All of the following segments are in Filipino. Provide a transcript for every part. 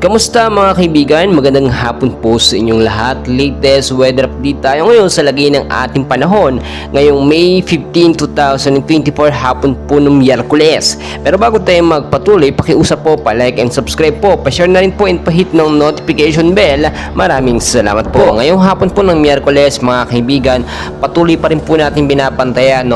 Kamusta mga kaibigan? Magandang hapon po sa inyong lahat. Latest weather update tayo ngayon sa lagay ng ating panahon ngayong May 15, 2024 hapon po ng Miyerkules. Pero bago tayo magpatuloy, pakiusap po, pa-like and subscribe po, pa-share na rin po and pa-hit ng notification bell. Maraming salamat po. Ngayong hapon po ng Miyerkules mga kaibigan, patuloy pa rin po natin binabantayan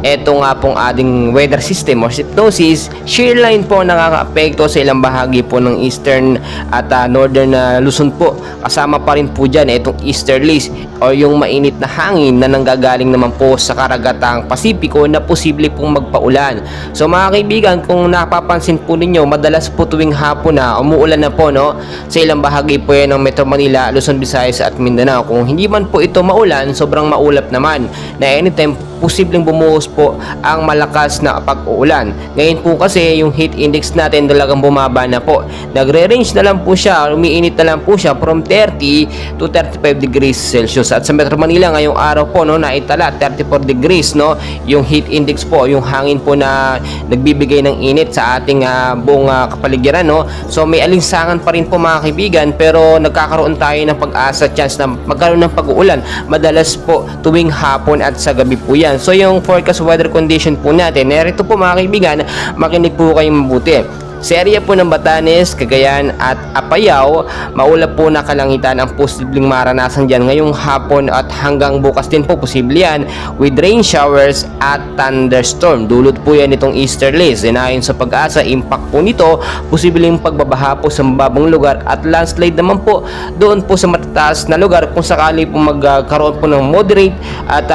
ito nga pong ating weather system or hypnosis. Shear line po nakaka-apekto sa ilang bahagi po ng eastern at northern Luzon po. Kasama pa rin po dyan itong easterlies o yung mainit na hangin na nanggagaling naman po sa karagatang Pasipiko na posible pong magpaulan. So mga kaibigan, kung napapansin po ninyo, madalas po tuwing hapon na umuulan na po sa ilang bahagi po yan ng Metro Manila, Luzon, Visayas at Mindanao. Kung hindi man po ito maulan, sobrang maulap naman na anytime posibleng bumuhos po ang malakas na pag-uulan. Ngayon po kasi yung heat index natin talagang bumaba na po. Nagre-range na lang po siya, umiinit na lang po siya from 30 to 35 degrees Celsius. At sa Metro Manila ngayong araw po naitala 34 degrees yung heat index po, yung hangin po na nagbibigay ng init sa ating buong kapaligiran So may alinsangan pa rin po mga kaibigan, pero nagkakaroon tayo ng pag-asa, chance na magkaroon ng pag-uulan madalas po tuwing hapon at sa gabi po yan. So yung forecast weather condition po natin, narito po mga kaibigan, makinig po kayong mabuti. Sa area po ng Batanes, Cagayan at Apayao, maulap po na kalangitan ang posibleng maranasan dyan ngayong hapon at hanggang bukas din po posible yan with rain showers at thunderstorm. Dulot po yan itong easterlies. Ayon sa Pag-asa, impact po nito, posibleng pagbabaha po sa mababang lugar at landslide naman po doon po sa matataas na lugar kung sakali po magkaroon po ng moderate at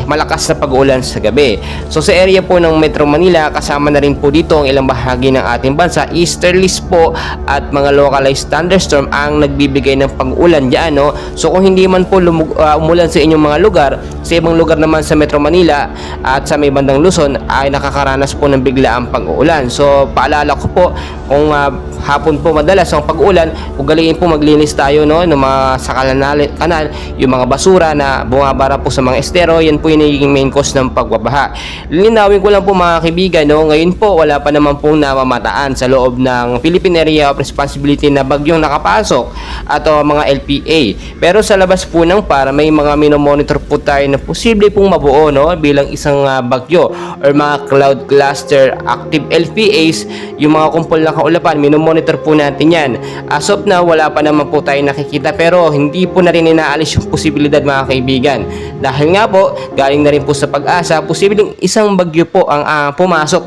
malakas na pag-uulan sa gabi. So sa area po ng Metro Manila, kasama na rin po dito ang ilang bahagi ng ating sa easterlies po at mga localized thunderstorm ang nagbibigay ng pag-ulan diyan So kung hindi man po umulan sa inyong mga lugar, sa ibang lugar naman sa Metro Manila at sa may bandang Luzon ay nakakaranas po ng biglaang pag-uulan. So paalala ko po, kung hapon po madalas ang pag-ulan, ugaliin po maglinis tayo ng mga sa kanal, yung mga basura na bumabara po sa mga estero, yan po yung nagiging main cause ng pagbabaha. Linawin ko lang po mga kaibigan, ngayon po wala pa naman pong namamataan sa loob ng Philippine Area of Responsibility na bagyong nakapasok at mga LPA. Pero sa labas po ng para may mga minomonitor po tayo na posible pong mabuo bilang isang bagyo or mga cloud cluster active LPAs, yung mga kumpol na kaulapan, minomonitor po natin yan. As of now, wala pa naman po tayo nakikita, pero hindi po na rin inaalis yung posibilidad mga kaibigan. Dahil nga po, galing na rin po sa Pag-asa, posibleng isang bagyo po ang pumasok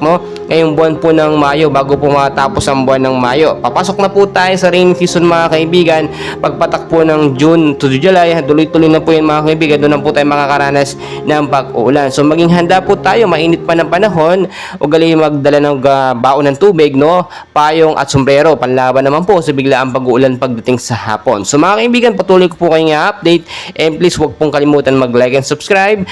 ngayong buwan po ng Mayo bago po matapos ang buwan ng Mayo. Papasok na po tayo sa rainy season mga kaibigan. Pagpatak po ng June to July, tuloy-tuloy na po yan mga kaibigan. Doon na po tayo makakaranas ng pag-uulan. So maging handa po tayo, mainit pa ng panahon. Ugali magdala ng baon ng tubig, payong at sombrero. Panlaban naman po sa biglaang pag-uulan pagdating sa hapon. So mga kaibigan, patuloy ko po kayong update, and please huwag pong kalimutan mag-like and subscribe.